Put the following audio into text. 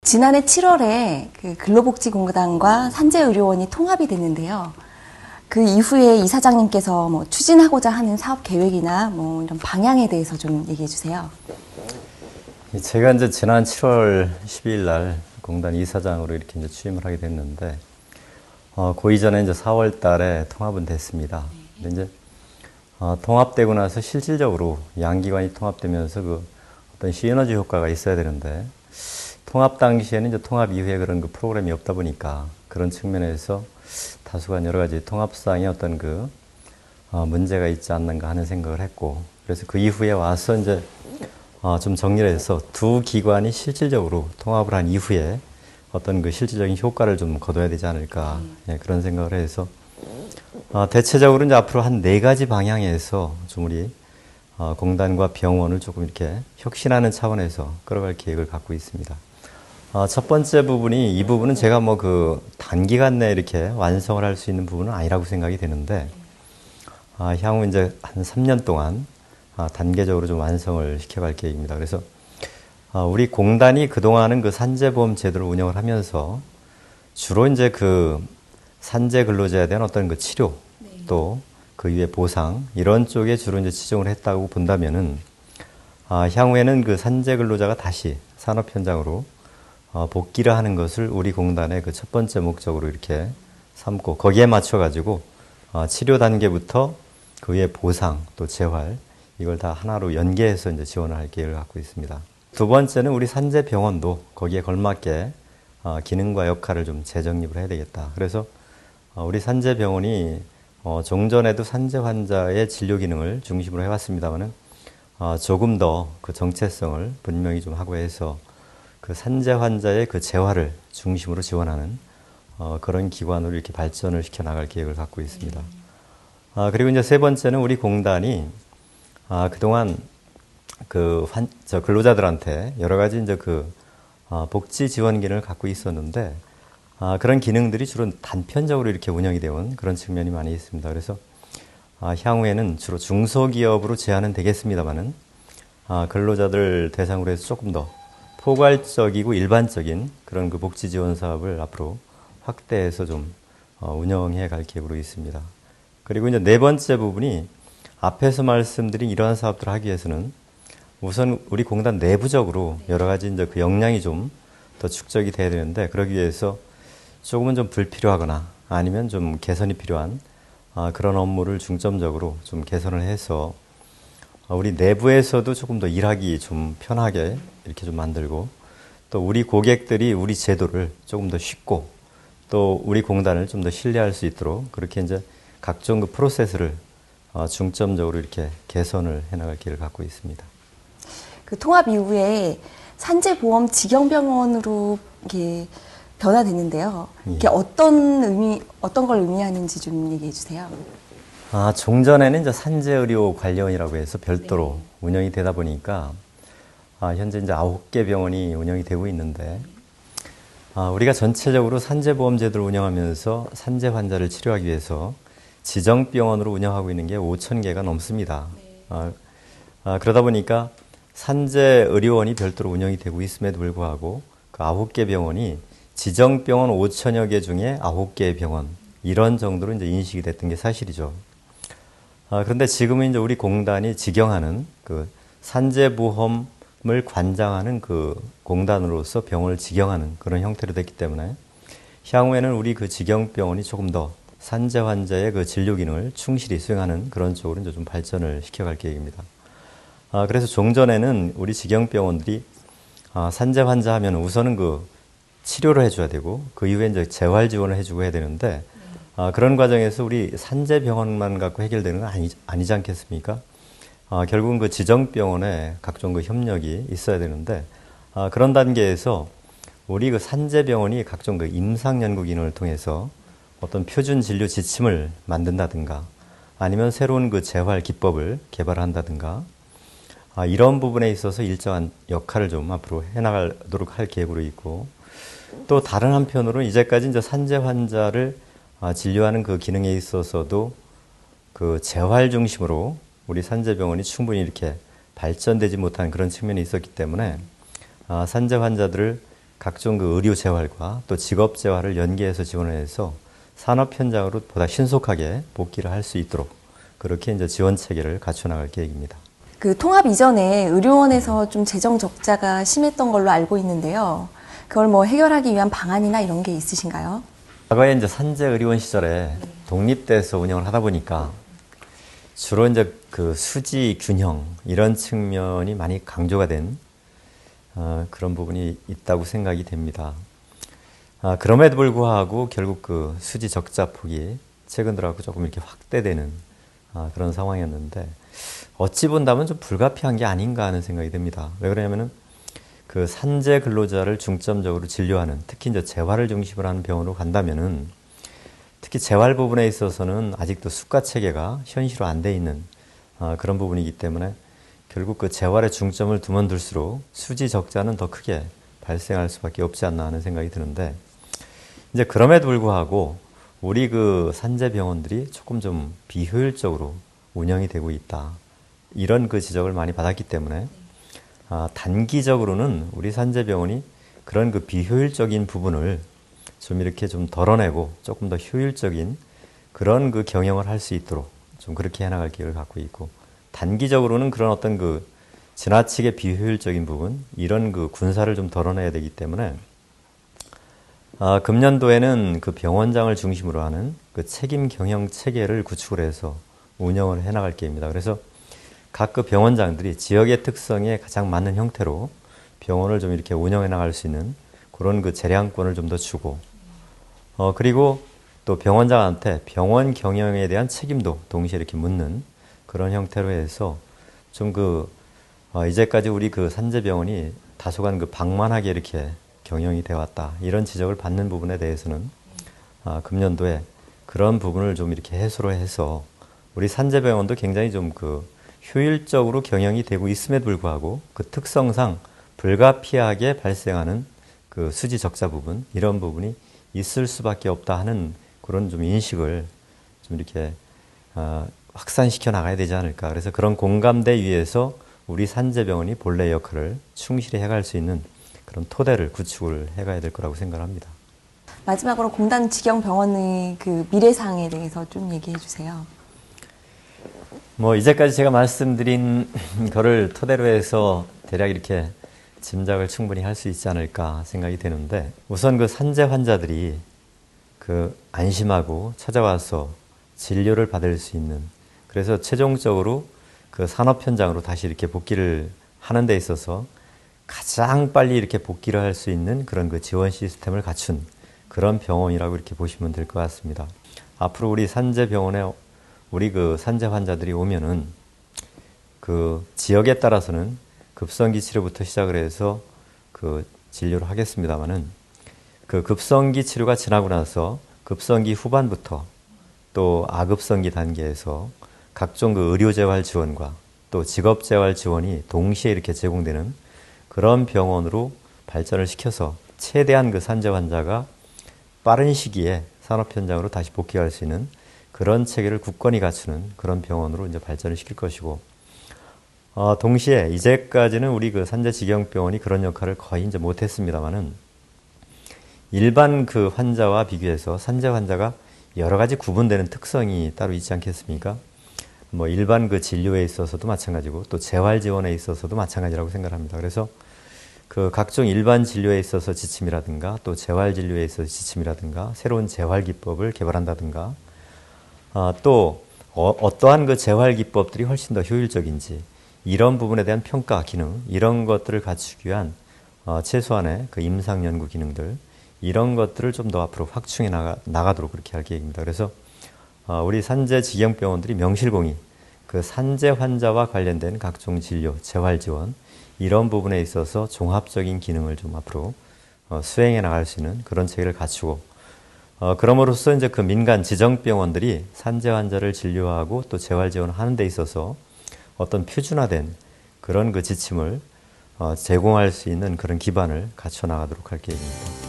지난해 7월에 그 근로복지공단과 산재의료원이 통합이 됐는데요. 그 이후에 이사장님께서 뭐 추진하고자 하는 사업 계획이나 뭐 이런 방향에 대해서 좀 얘기해 주세요. 제가 이제 지난 7월 12일 날 공단 이사장으로 이렇게 이제 취임을 하게 됐는데, 그 이전에 이제 4월 달에 통합은 됐습니다. 근데 이제 통합되고 나서 실질적으로 양기관이 통합되면서 그 어떤 시너지 효과가 있어야 되는데, 통합 당시에는 이제 통합 이후에 그런 그 프로그램이 없다 보니까 그런 측면에서 다소간 여러 가지 통합상의 어떤 그 문제가 있지 않는가 하는 생각을 했고, 그래서 그 이후에 와서 이제 좀 정리를 해서 두 기관이 실질적으로 통합을 한 이후에 어떤 그 실질적인 효과를 좀 거둬야 되지 않을까, 그런 생각을 해서 대체적으로 이제 앞으로 한 4가지 방향에서 좀 우리 공단과 병원을 조금 이렇게 혁신하는 차원에서 끌어갈 계획을 갖고 있습니다. 첫 번째 부분이, 이 부분은 제가 뭐 그 단기간 내에 이렇게 완성을 할 수 있는 부분은 아니라고 생각이 되는데, 향후 이제 한 3년 동안 단계적으로 좀 완성을 시켜갈 계획입니다. 그래서 우리 공단이 그동안은 그 산재보험 제도를 운영을 하면서 주로 이제 그 산재 근로자에 대한 어떤 그 치료, 또 그 이후에 보상, 이런 쪽에 주로 이제 치중을 했다고 본다면은, 향후에는 그 산재 근로자가 다시 산업 현장으로 복귀를 하는 것을 우리 공단의 그 첫 번째 목적으로 이렇게 삼고, 거기에 맞춰가지고 치료 단계부터 그 위에 보상 또 재활, 이걸 다 하나로 연계해서 이제 지원을 할 계획을 갖고 있습니다. 두 번째는 우리 산재병원도 거기에 걸맞게 기능과 역할을 좀 재정립을 해야 되겠다. 그래서 우리 산재병원이 종전에도 산재 환자의 진료 기능을 중심으로 해왔습니다만은 조금 더 그 정체성을 분명히 좀 하고 해서 그 산재 환자의 그 재활을 중심으로 지원하는 그런 기관으로 이렇게 발전을 시켜 나갈 계획을 갖고 있습니다. 그리고 이제 세 번째는 우리 공단이 그동안 그 근로자들한테 여러 가지 이제 그 복지 지원 기능을 갖고 있었는데, 그런 기능들이 주로 단편적으로 이렇게 운영이 되어 온 그런 측면이 많이 있습니다. 그래서 향후에는 주로 중소기업으로 제한은 되겠습니다만은 근로자들 대상으로 해서 조금 더 포괄적이고 일반적인 그런 그 복지 지원 사업을 앞으로 확대해서 좀 운영해 갈 계획으로 있습니다. 그리고 이제 네 번째 부분이, 앞에서 말씀드린 이러한 사업들을 하기 위해서는 우선 우리 공단 내부적으로 여러 가지 이제 그 역량이 좀 더 축적이 돼야 되는데, 그러기 위해서 조금은 좀 불필요하거나 아니면 좀 개선이 필요한 그런 업무를 중점적으로 좀 개선을 해서 우리 내부에서도 조금 더 일하기 좀 편하게 이렇게 좀 만들고, 또 우리 고객들이 우리 제도를 조금 더 쉽고 또 우리 공단을 좀 더 신뢰할 수 있도록 그렇게 이제 각종 그 프로세스를 중점적으로 이렇게 개선을 해나갈 계획을 갖고 있습니다. 그 통합 이후에 산재보험 직영병원으로 이게 변화됐는데요. 이게 어떤 걸 의미하는지 좀 얘기해 주세요. 종전에는 이제 산재의료 관련이라고 해서 별도로 운영이 되다 보니까 현재 이제 9개 병원이 운영이 되고 있는데, 우리가 전체적으로 산재보험 제도를 운영하면서 산재 환자를 치료하기 위해서 지정병원으로 운영하고 있는 게 5,000개가 넘습니다. 그러다 보니까 산재의료원이 별도로 운영이 되고 있음에도 불구하고 그 9개 병원이 지정병원 5,000여 개 중에 9개의 병원, 이런 정도로 이제 인식이 됐던 게 사실이죠. 그런데 지금은 이제 우리 공단이 직영하는 그 산재보험을 관장하는 그 공단으로서 병원을 직영하는 그런 형태로 됐기 때문에, 향후에는 우리 그 직영병원이 조금 더 산재 환자의 그 진료 기능을 충실히 수행하는 그런 쪽으로 이제 좀 발전을 시켜갈 계획입니다. 그래서 종전에는 우리 직영병원들이 산재 환자 하면 우선은 그 치료를 해줘야 되고 그 이후에 이제 재활 지원을 해주고 해야 되는데, 그런 과정에서 우리 산재병원만 갖고 해결되는 건 아니지 않겠습니까? 결국은 그 지정병원에 각종 그 협력이 있어야 되는데, 그런 단계에서 우리 그 산재병원이 각종 그 임상연구 기능을 통해서 어떤 표준 진료 지침을 만든다든가 아니면 새로운 그 재활 기법을 개발한다든가, 이런 부분에 있어서 일정한 역할을 좀 앞으로 해나가도록 할 계획으로 있고, 또 다른 한편으로 이제까지 이제 산재 환자를 진료하는 그 기능에 있어서도 그 재활 중심으로 우리 산재병원이 충분히 이렇게 발전되지 못한 그런 측면이 있었기 때문에 산재 환자들을 각종 그 의료 재활과 또 직업 재활을 연계해서 지원을 해서 산업 현장으로 보다 신속하게 복귀를 할 수 있도록 그렇게 이제 지원 체계를 갖춰 나갈 계획입니다. 그 통합 이전에 의료원에서 좀 재정 적자가 심했던 걸로 알고 있는데요. 그걸 뭐 해결하기 위한 방안이나 이런 게 있으신가요? 과거에 이제 산재의료원 시절에 독립돼서 운영을 하다 보니까 주로 이제 그 수지 균형 이런 측면이 많이 강조가 된 그런 부분이 있다고 생각이 됩니다. 그럼에도 불구하고 결국 그 수지 적자 폭이 최근 들어서 조금 이렇게 확대되는 그런 상황이었는데 어찌 본다면 좀 불가피한 게 아닌가 하는 생각이 듭니다. 왜 그러냐면은 그 산재 근로자를 중점적으로 진료하는 특히 이제 재활을 중심으로 하는 병원으로 간다면은 특히 재활 부분에 있어서는 아직도 수가 체계가 현실화 안 돼 있는 그런 부분이기 때문에 결국 그 재활에 중점을 두면 둘수록 수지 적자는 더 크게 발생할 수밖에 없지 않나 하는 생각이 드는데 이제 그럼에도 불구하고 우리 그 산재 병원들이 조금 좀 비효율적으로 운영이 되고 있다. 이런 그 지적을 많이 받았기 때문에 단기적으로는 우리 산재 병원이 그런 그 비효율적인 부분을 좀 이렇게 좀 덜어내고 조금 더 효율적인 그런 그 경영을 할 수 있도록 좀 그렇게 해나갈 계획을 갖고 있고 단기적으로는 그런 어떤 그 지나치게 비효율적인 부분 이런 그 군사를 좀 덜어내야 되기 때문에 금년도에는 그 병원장을 중심으로 하는 그 책임 경영 체계를 구축을 해서 운영을 해나갈 계획입니다. 그래서 각 그 병원장들이 지역의 특성에 가장 맞는 형태로 병원을 좀 이렇게 운영해 나갈 수 있는 그런 그 재량권을 좀 더 주고 그리고 또 병원장한테 병원 경영에 대한 책임도 동시에 이렇게 묻는 그런 형태로 해서 좀 그 이제까지 우리 그 산재병원이 다소간 그 방만하게 이렇게 경영이 되어 왔다. 이런 지적을 받는 부분에 대해서는 금년도에 그런 부분을 좀 이렇게 해소를 해서 우리 산재병원도 굉장히 좀 그 효율적으로 경영이 되고 있음에도 불구하고 그 특성상 불가피하게 발생하는 그 수지 적자 부분 이런 부분이 있을 수밖에 없다 하는 그런 좀 인식을 좀 이렇게 확산시켜 나가야 되지 않을까. 그래서 그런 공감대 위에서 우리 산재병원이 본래 역할을 충실히 해갈 수 있는 그런 토대를 구축을 해가야 될 거라고 생각합니다. 마지막으로 공단 직영병원의 그 미래상에 대해서 좀 얘기해 주세요. 뭐 이제까지 제가 말씀드린 거를 토대로 해서 대략 이렇게 짐작을 충분히 할 수 있지 않을까 생각이 되는데 우선 그 산재 환자들이 그 안심하고 찾아와서 진료를 받을 수 있는 그래서 최종적으로 그 산업 현장으로 다시 이렇게 복귀를 하는 데 있어서 가장 빨리 이렇게 복귀를 할 수 있는 그런 그 지원 시스템을 갖춘 그런 병원이라고 이렇게 보시면 될 것 같습니다. 앞으로 우리 산재병원에 우리 그 산재 환자들이 오면은 그 지역에 따라서는 급성기 치료부터 시작을 해서 그 진료를 하겠습니다만은 그 급성기 치료가 지나고 나서 급성기 후반부터 또 아급성기 단계에서 각종 그 의료재활 지원과 또 직업재활 지원이 동시에 이렇게 제공되는 그런 병원으로 발전을 시켜서 최대한 그 산재 환자가 빠른 시기에 산업 현장으로 다시 복귀할 수 있는 그런 체계를 굳건히 갖추는 그런 병원으로 이제 발전을 시킬 것이고, 동시에 이제까지는 우리 그 산재직영병원이 그런 역할을 거의 이제 못했습니다만은 일반 그 환자와 비교해서 산재 환자가 여러 가지 구분되는 특성이 따로 있지 않겠습니까? 뭐 일반 그 진료에 있어서도 마찬가지고 또 재활 지원에 있어서도 마찬가지라고 생각합니다. 그래서 그 각종 일반 진료에 있어서 지침이라든가 또 재활 진료에 있어서 지침이라든가 새로운 재활 기법을 개발한다든가 또 어떠한 그 재활 기법들이 훨씬 더 효율적인지 이런 부분에 대한 평가 기능 이런 것들을 갖추기 위한 최소한의 그 임상 연구 기능들 이런 것들을 좀 더 앞으로 확충해 나가도록 그렇게 할 계획입니다. 그래서 우리 산재 직영병원들이 명실공히 그 산재 환자와 관련된 각종 진료, 재활 지원 이런 부분에 있어서 종합적인 기능을 좀 앞으로 수행해 나갈 수 있는 그런 체계를 갖추고 그럼으로써 이제 그 민간 지정병원들이 산재 환자를 진료하고 또 재활 지원을 하는 데 있어서 어떤 표준화된 그런 그 지침을 제공할 수 있는 그런 기반을 갖춰 나가도록 할 계획입니다.